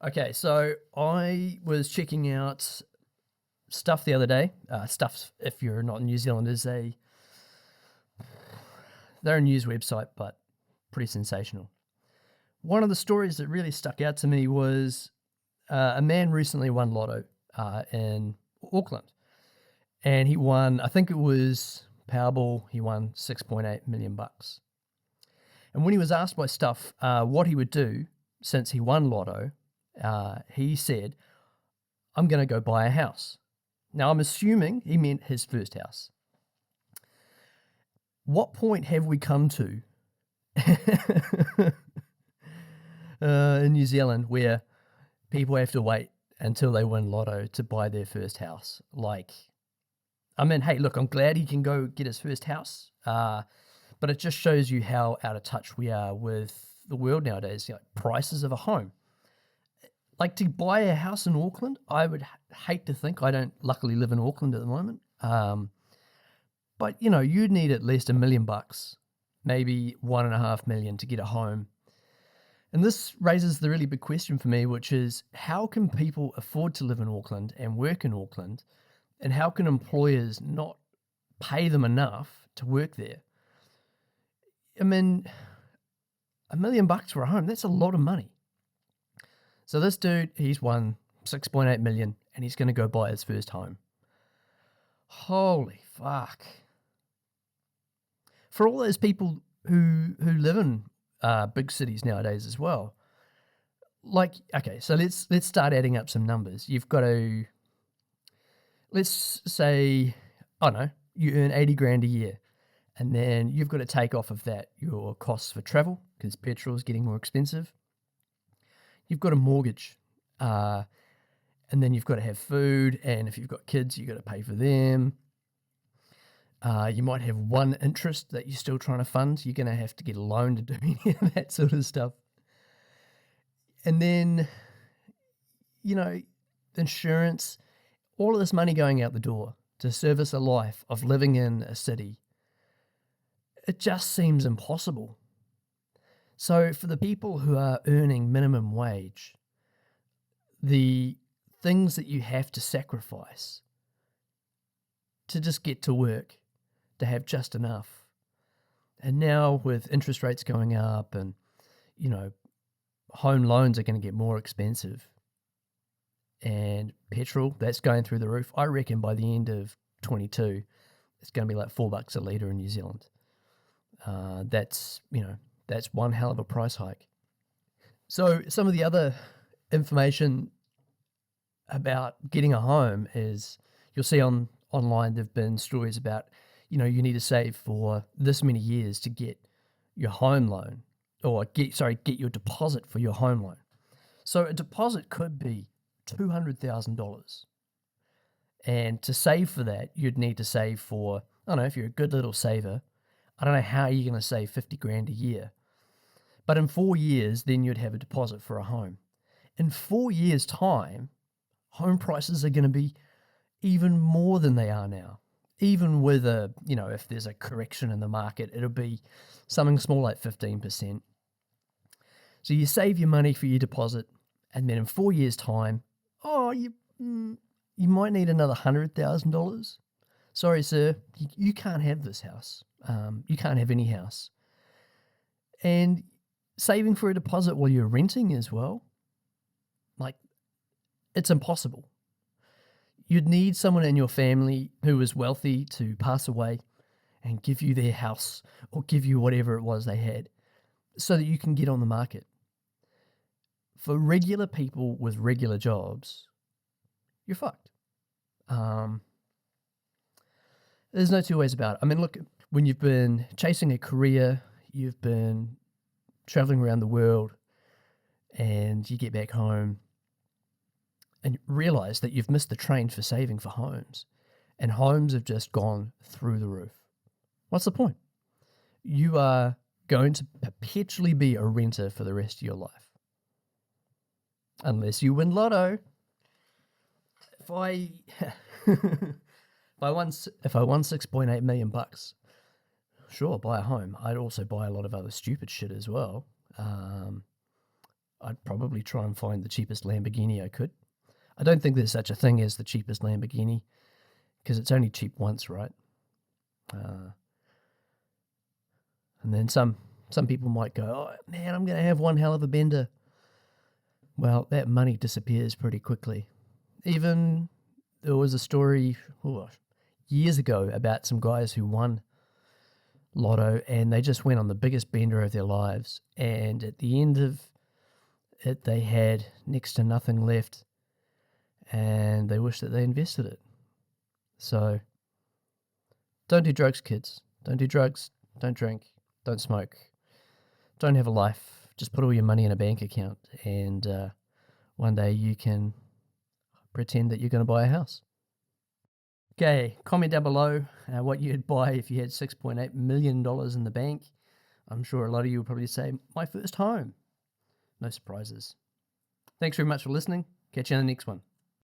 Okay, so I was checking out Stuff the other day. Stuff, if you're not in New Zealand, they're a news website, but pretty sensational. One of the stories that really stuck out to me was a man recently won Lotto in Auckland, and he won. I think it was Powerball. He won 6.8 million bucks. And when he was asked by Stuff what he would do since he won Lotto, he said, "I'm going to go buy a house." Now, I'm assuming he meant his first house. What point have we come to in New Zealand where people have to wait until they win Lotto to buy their first house? Hey, look, I'm glad he can go get his first house, but it just shows you how out of touch we are with the world nowadays. Prices of a home. Like, to buy a house in Auckland, I would hate to think. I don't luckily live in Auckland at the moment. But you'd need at least $1 million, maybe 1.5 million to get a home. And this raises the really big question for me, which is, how can people afford to live in Auckland and work in Auckland? And how can employers not pay them enough to work there? I mean, $1 million for a home, that's a lot of money. So this dude, he's won 6.8 million and he's going to go buy his first home. Holy fuck. For all those people who live in big cities nowadays as well. Okay, so let's start adding up some numbers. You've got to, let's say, I don't know, you earn 80 grand a year. And then you've got to take off of that your costs for travel, because petrol is getting more expensive. You've got a mortgage, and then you've got to have food, and if you've got kids, you've got to pay for them. You might have one interest that you're still trying to fund. You're going to have to get a loan to do any of that sort of stuff. And then, insurance, all of this money going out the door to service a life of living in a city, it just seems impossible. So for the people who are earning minimum wage, the things that you have to sacrifice to just get to work, to have just enough. And now with interest rates going up and, home loans are going to get more expensive. And petrol, that's going through the roof. I reckon by the end of 22, it's going to be like $4 a litre in New Zealand. That's one hell of a price hike. So some of the other information about getting a home is, you'll see online there've been stories about, you need to save for this many years to get your home loan, or get your deposit for your home loan. So a deposit could be $200,000. And to save for that, you'd need to save for, I don't know, if you're a good little saver, I don't know how you're going to save 50 grand a year. But in 4 years, then you'd have a deposit for a home. In 4 years' time, home prices are going to be even more than they are now. Even with if there's a correction in the market, it'll be something small like 15%. So you save your money for your deposit, and then in 4 years' time, you might need another $100,000. Sorry, sir, you can't have this house. You can't have any house. And saving for a deposit while you're renting as well, it's impossible. You'd need someone in your family who was wealthy to pass away and give you their house or give you whatever it was they had so that you can get on the market. For regular people with regular jobs, you're fucked. There's no two ways about it. I mean, look, when you've been chasing a career, you've been traveling around the world, and you get back home and realize that you've missed the train for saving for homes, and homes have just gone through the roof. What's the point? You are going to perpetually be a renter for the rest of your life. Unless you win Lotto. If I won 6.8 million bucks, sure, buy a home. I'd also buy a lot of other stupid shit as well. I'd probably try and find the cheapest Lamborghini I could. I don't think there's such a thing as the cheapest Lamborghini because it's only cheap once, right? And then some people might go, oh man, I'm going to have one hell of a bender. Well, that money disappears pretty quickly. Even there was a story years ago about some guys who won Lotto and they just went on the biggest bender of their lives. And at the end of it, they had next to nothing left and they wish that they invested it. So don't do drugs, kids. Don't do drugs. Don't drink. Don't smoke. Don't have a life. Just put all your money in a bank account and one day you can pretend that you're going to buy a house. Okay, comment down below what you'd buy if you had $6.8 million in the bank. I'm sure a lot of you will probably say, my first home. No surprises. Thanks very much for listening. Catch you on the next one.